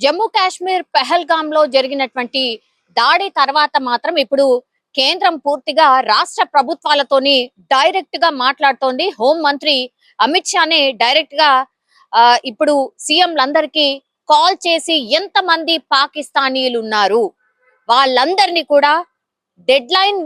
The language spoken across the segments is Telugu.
జమ్మూ కాశ్మీర్ పెహల్గామ్ లో జరిగినటువంటి దాడి తర్వాత మాత్రం ఇప్పుడు కేంద్రం పూర్తిగా రాష్ట్ర ప్రభుత్వాలతోని డైరెక్ట్ గా మాట్లాడుతోంది. హోం మంత్రి అమిత్ షానే డైరెక్ట్ గా ఇప్పుడు సీఎంలందరికీ కాల్ చేసి ఎంతమంది పాకిస్తానీయులు ఉన్నారు వాళ్ళందరినీ కూడా డెడ్ లైన్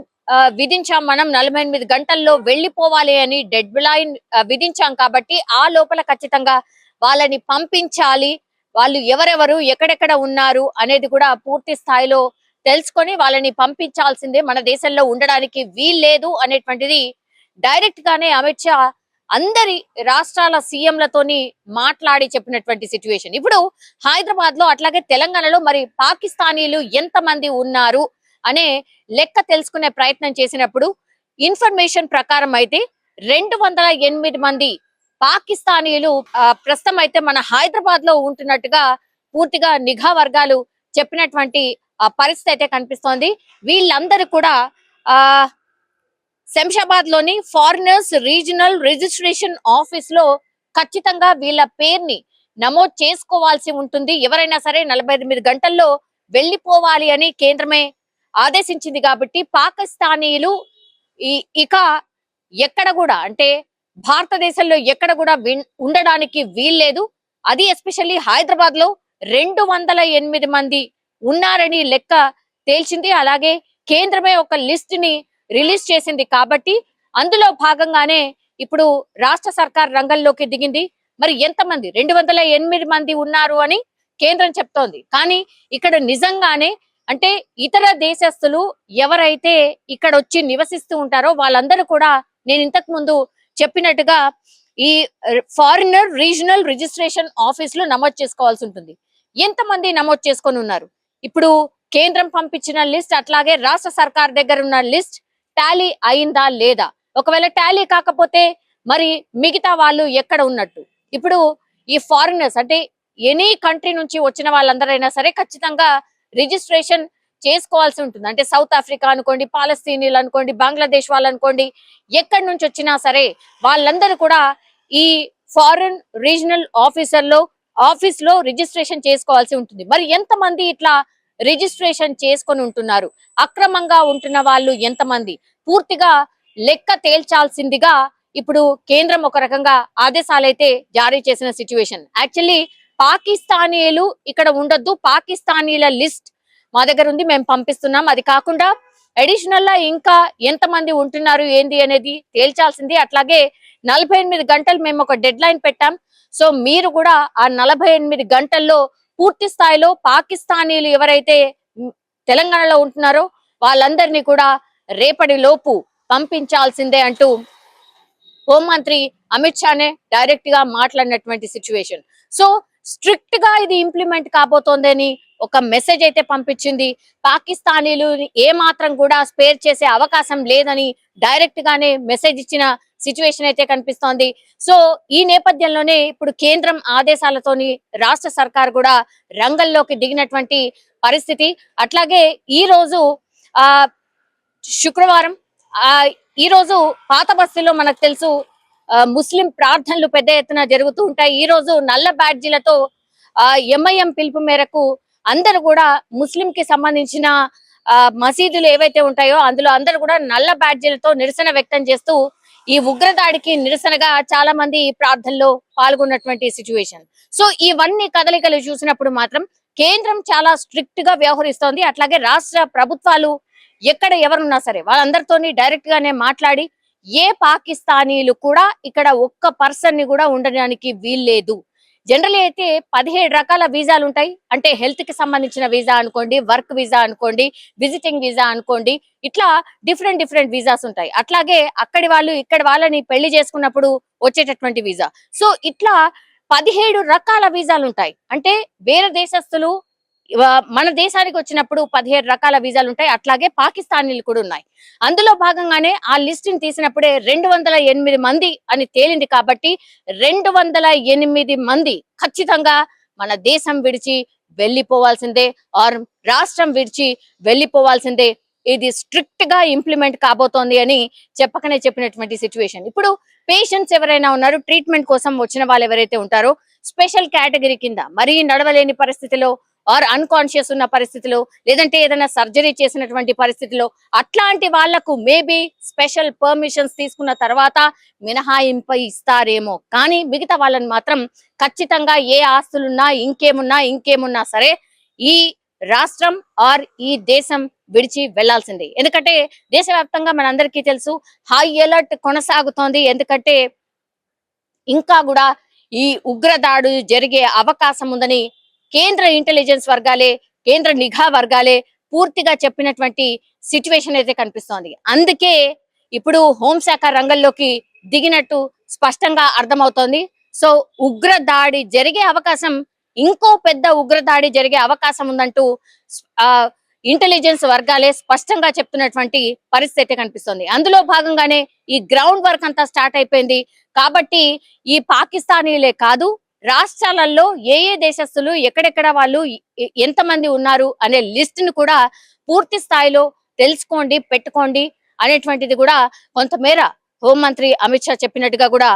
విధించాం. మనం 48 గంటల్లో వెళ్లిపోవాలి అని డెడ్ లైన్ విధించాం. కాబట్టి ఆ లోపల ఖచ్చితంగా వాళ్ళని పంపించాలి. వాళ్ళు ఎవరెవరు ఎక్కడెక్కడ ఉన్నారు అనేది కూడా పూర్తి స్థాయిలో తెలుసుకొని వాళ్ళని పంపించాల్సిందే, మన దేశంలో ఉండడానికి వీల్లేదు అనేటువంటిది డైరెక్ట్ గానే అమిత్ షా అందరి రాష్ట్రాల సీఎంలతోని మాట్లాడి చెప్పినటువంటి సిచ్యువేషన్. ఇప్పుడు హైదరాబాద్ లో అట్లాగే తెలంగాణలో మరి పాకిస్తానీలు ఎంతమంది ఉన్నారు అనే లెక్క తెలుసుకునే ప్రయత్నం చేసినప్పుడు ఇన్ఫర్మేషన్ ప్రకారం అయితే 208 మంది పాకిస్తానీలు ప్రస్తుతం అయితే మన హైదరాబాద్ లో ఉంటున్నట్టుగా పూర్తిగా నిఘా వర్గాలు చెప్పినటువంటి పరిస్థితి అయితే కనిపిస్తోంది. వీళ్ళందరూ కూడా శంషాబాద్ లోని ఫారినర్స్ రీజనల్ రిజిస్ట్రేషన్ ఆఫీస్ లో ఖచ్చితంగా వీళ్ళ పేరుని నమోదు చేసుకోవాల్సి ఉంటుంది. ఎవరైనా సరే 48 గంటల్లో వెళ్లిపోవాలి అని కేంద్రమే ఆదేశించింది. కాబట్టి పాకిస్తానీయులు ఇక ఎక్కడ కూడా అంటే భారతదేశంలో ఎక్కడ కూడా ఉండడానికి వీల్లేదు. అది ఎస్పెషల్లీ హైదరాబాద్ లో 208 మంది ఉన్నారని లెక్క తేల్చింది. అలాగే కేంద్రమే ఒక లిస్ట్ ని రిలీజ్ చేసింది. కాబట్టి అందులో భాగంగానే ఇప్పుడు రాష్ట్ర సర్కార్ రంగంలోకి దిగింది. మరి ఎంతమంది 208 మంది ఉన్నారు అని కేంద్రం చెప్తోంది. కానీ ఇక్కడ నిజంగానే అంటే ఇతర దేశస్తులు ఎవరైతే ఇక్కడ వచ్చి నివసిస్తూ ఉంటారో వాళ్ళందరూ కూడా నేను ఇంతకు ముందు చెప్పినట్టుగా ఈ ఫారినర్ రీజనల్ రిజిస్ట్రేషన్ ఆఫీస్ లో నమోదు చేసుకోవాల్సి ఉంటుంది. ఎంతమంది నమోదు చేసుకొని ఉన్నారు? ఇప్పుడు కేంద్రం పంపించిన లిస్ట్ అట్లాగే రాష్ట్ర సర్కార్ దగ్గర ఉన్న లిస్ట్ టాలీ అయిందా లేదా? ఒకవేళ టాలీ కాకపోతే మరి మిగతా వాళ్ళు ఎక్కడ ఉన్నట్టు? ఇప్పుడు ఈ ఫారినర్స్ అంటే ఎనీ కంట్రీ నుంచి వచ్చిన వాళ్ళందరైనా సరే ఖచ్చితంగా రిజిస్ట్రేషన్ చేసుకోవాల్సి ఉంటుంది. అంటే సౌత్ ఆఫ్రికా అనుకోండి, పాలస్తీనీలు అనుకోండి, బంగ్లాదేశ్ వాళ్ళు అనుకోండి, ఎక్కడి నుంచి వచ్చినా సరే వాళ్ళందరూ కూడా ఈ ఫారిన్ రీజనల్ ఆఫీస్ లో రిజిస్ట్రేషన్ చేసుకోవాల్సి ఉంటుంది. మరి ఎంతమంది ఇట్లా రిజిస్ట్రేషన్ చేసుకొని ఉంటున్నారు? అక్రమంగా ఉంటున్న వాళ్ళు ఎంతమంది? పూర్తిగా లెక్క తేల్చాల్సిందిగా ఇప్పుడు కేంద్రం ఒక రకంగా ఆదేశాలైతే జారీ చేసిన సిచ్యువేషన్. యాక్చువల్లీ పాకిస్తానీలు ఇక్కడ ఉండొద్దు, పాకిస్తానీల లిస్ట్ మా దగ్గర ఉంది, మేము పంపిస్తున్నాం. అది కాకుండా అడిషనల్ గా ఇంకా ఎంతమంది ఉంటున్నారు ఏంది అనేది తేల్చాల్సింది. అట్లాగే 48 గంటలు మేము ఒక డెడ్ లైన్ పెట్టాం. సో మీరు కూడా ఆ 48 గంటల్లో పూర్తి స్థాయిలో పాకిస్తానీలు ఎవరైతే తెలంగాణలో ఉంటున్నారో వాళ్ళందరినీ కూడా రేపటి లోపు పంపించాల్సిందే అంటూ హోంమంత్రి అమిత్ షానే డైరెక్ట్ గా మాట్లాడినటువంటి సిచ్యువేషన్. సో స్ట్రిక్ట్ గా ఇది ఇంప్లిమెంట్ కాబోతోందని ఒక మెసేజ్ అయితే పంపించింది. పాకిస్తానీలు ఏ మాత్రం కూడా స్పేర్ చేసే అవకాశం లేదని డైరెక్ట్ గానే మెసేజ్ ఇచ్చిన సిచ్యువేషన్ అయితే కనిపిస్తోంది. సో ఈ నేపథ్యంలోనే ఇప్పుడు కేంద్రం ఆదేశాలతోని రాష్ట్ర సర్కార్ కూడా రంగంలోకి దిగినటువంటి పరిస్థితి. అట్లాగే ఈ రోజు శుక్రవారం ఈ రోజు పాత బస్తీలో మనకు తెలుసు ముస్లిం ప్రార్థనలు పెద్ద ఎత్తున జరుగుతూ ఉంటాయి. ఈ రోజు నల్ల బ్యాడ్జీలతో ఎంఐఎం పిలుపు మేరకు అందరూ కూడా ముస్లిం కి సంబంధించిన మసీదులు ఏవైతే ఉంటాయో అందులో అందరూ కూడా నల్ల బ్యాడ్జీలతో నిరసన వ్యక్తం చేస్తూ ఈ ఉగ్రదాడికి నిరసనగా చాలా మంది ఈ ప్రార్థనలో పాల్గొన్నటువంటి సిచ్యువేషన్. సో ఇవన్నీ కదలికలు చూసినప్పుడు మాత్రం కేంద్రం చాలా స్ట్రిక్ట్ గా వ్యవహరిస్తోంది. అట్లాగే రాష్ట్ర ప్రభుత్వాలు ఎక్కడ ఎవరున్నా సరే వాళ్ళందరితోని డైరెక్ట్ గానే మాట్లాడి ఏ పాకిస్తానీలు కూడా ఇక్కడ ఒక్క పర్సన్ ని కూడా ఉండడానికి వీల్లేదు. జనరల్ అయితే 17 రకాల వీసాలు ఉంటాయి. అంటే హెల్త్ కి సంబంధించిన వీసా అనుకోండి, వర్క్ వీసా అనుకోండి, విజిటింగ్ వీసా అనుకోండి, ఇట్లా డిఫరెంట్ వీసాస్ ఉంటాయి. అట్లాగే అక్కడి వాళ్ళు ఇక్కడ వాళ్ళని పెళ్లి చేసుకున్నప్పుడు వచ్చేటటువంటి వీసా. సో ఇట్లా 17 రకాల వీసాలు ఉంటాయి. అంటే వేరే దేశస్తులు మన దేశానికి వచ్చినప్పుడు 17 రకాల వీసాలు ఉంటాయి. అట్లాగే పాకిస్తానీలు కూడా ఉన్నాయి. అందులో భాగంగానే ఆ లిస్ట్ ని తీసినప్పుడే 208 మంది అని తేలింది. కాబట్టి 208 మంది ఖచ్చితంగా మన దేశం విడిచి వెళ్లిపోవాల్సిందే, ఆర్ రాష్ట్రం విడిచి వెళ్లిపోవాల్సిందే. ఇది స్ట్రిక్ట్ గా ఇంప్లిమెంట్ కాబోతోంది అని చెప్పకనే చెప్పినటువంటి సిచ్యువేషన్. ఇప్పుడు పేషెంట్స్ ఎవరైనా ఉన్నారు, ట్రీట్మెంట్ కోసం వచ్చిన వాళ్ళు ఎవరైతే ఉంటారో స్పెషల్ కేటగిరీ కింద మరీ నడవలేని పరిస్థితిలో ఆర్ అన్కాన్షియస్ ఉన్న పరిస్థితిలో లేదంటే ఏదైనా సర్జరీ చేసినటువంటి పరిస్థితిలో అట్లాంటి వాళ్లకు మేబీ స్పెషల్ పర్మిషన్స్ తీసుకున్న తర్వాత మినహాయింపు ఇస్తారేమో, కానీ మిగతా వాళ్ళని మాత్రం ఖచ్చితంగా ఏ ఆస్తులున్నా ఇంకేమున్నా సరే ఈ రాష్ట్రం ఆర్ ఈ దేశం విడిచి వెళ్లాల్సిందే. ఎందుకంటే దేశవ్యాప్తంగా మనందరికీ తెలుసు హై అలర్ట్ కొనసాగుతోంది. ఎందుకంటే ఇంకా కూడా ఈ ఉగ్రదాడు జరిగే అవకాశం ఉందని కేంద్ర ఇంటెలిజెన్స్ వర్గాలే, కేంద్ర నిఘా వర్గాలే పూర్తిగా చెప్పినటువంటి సిచ్యువేషన్ అయితే కనిపిస్తోంది. అందుకే ఇప్పుడు హోంశాఖ రంగంలోకి దిగినట్టు స్పష్టంగా అర్థమవుతోంది. సో ఉగ్రదాడి జరిగే అవకాశం, ఇంకో పెద్ద ఉగ్రదాడి జరిగే అవకాశం ఉందంటూ ఇంటెలిజెన్స్ వర్గాలే స్పష్టంగా చెప్తున్నటువంటి పరిస్థితి కనిపిస్తుంది. అందులో భాగంగానే ఈ గ్రౌండ్ వర్క్ అంతా స్టార్ట్ అయిపోయింది. కాబట్టి ఈ పాకిస్తానీలే కాదు, రాష్ట్రాలలో ఏ దేశస్తులు ఎక్కడెక్కడ వాళ్ళు ఎంతమంది ఉన్నారు అనే లిస్ట్ ను కూడా పూర్తి స్థాయిలో తెలుసుకోండి, పెట్టుకోండి అనేటువంటిది కూడా కొంతమేర హోంమంత్రి అమిత్ షా చెప్పినట్టుగా కూడా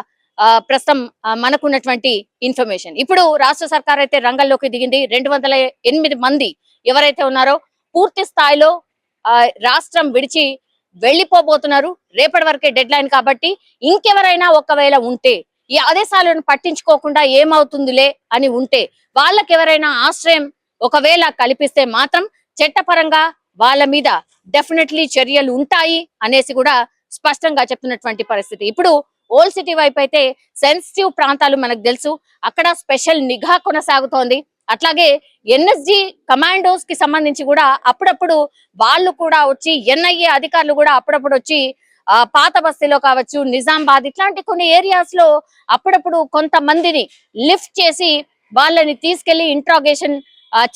ప్రస్తుతం మనకున్నటువంటి ఇన్ఫర్మేషన్. ఇప్పుడు రాష్ట్ర సర్కార్ అయితే రంగంలోకి దిగింది. 208 మంది ఎవరైతే ఉన్నారో పూర్తి స్థాయిలో రాష్ట్రం విడిచి వెళ్లిపోబోతున్నారు. రేపటి వరకే డెడ్ లైన్ కాబట్టి ఇంకెవరైనా ఒకవేళ ఉంటే ఈ ఆదేశాలను పట్టించుకోకుండా ఏమవుతుందిలే అని ఉంటే వాళ్ళకి ఎవరైనా ఆశ్రయం ఒకవేళ కల్పిస్తే మాత్రం చట్టపరంగా వాళ్ళ మీద డెఫినెట్లీ చర్యలు ఉంటాయి అనేసి కూడా స్పష్టంగా చెప్తున్నటువంటి పరిస్థితి. ఇప్పుడు ఓల్డ్ సిటీ వైపు అయితే సెన్సిటివ్ ప్రాంతాలు మనకు తెలుసు, అక్కడ స్పెషల్ నిఘా కొనసాగుతోంది. అట్లాగే ఎన్ఎస్జి కమాండోస్ కి సంబంధించి కూడా అప్పుడప్పుడు వాళ్ళు కూడా వచ్చి, ఎన్ఐఏ అధికారులు కూడా అప్పుడప్పుడు వచ్చి పాత బస్తీలో కావచ్చు, నిజామాబాద్ ఇట్లాంటి కొన్ని ఏరియాస్ లో అప్పుడప్పుడు కొంతమందిని లిఫ్ట్ చేసి వాళ్ళని తీసుకెళ్లి ఇంట్రాగేషన్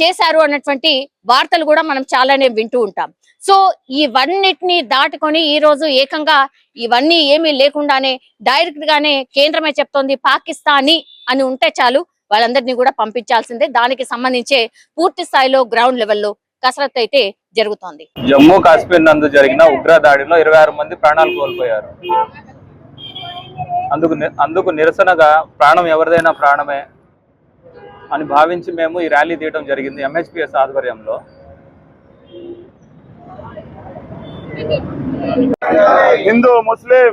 చేశారు అన్నటువంటి వార్తలు కూడా మనం చాలానే వింటూ ఉంటాం. సో ఇవన్నిటిని దాటుకొని ఈ రోజు ఏకంగా ఇవన్నీ ఏమీ లేకుండానే డైరెక్ట్ గానే కేంద్రమే చెప్తోంది పాకిస్తానీ అని ఉంటే చాలు వాళ్ళందరినీ కూడా పంపించాల్సిందే. దానికి సంబంధించే పూర్తి స్థాయిలో గ్రౌండ్ లెవెల్లో కసరత్తు అయితే జరుగుతోంది. జమ్మూ కాశ్మీర్ నందు జరిగిన ఉగ్ర దాడిలో 26 మంది ప్రాణాలు కోల్పోయారు. అందుకు నిరసనగా ప్రాణం ఎవరిదైనా ప్రాణమే అని భావించి మేము ఈ ర్యాలీ తీయడం జరిగింది ఎంహెచ్పిఎస్ ఆధ్వర్యంలో. హిందూ ముస్లిం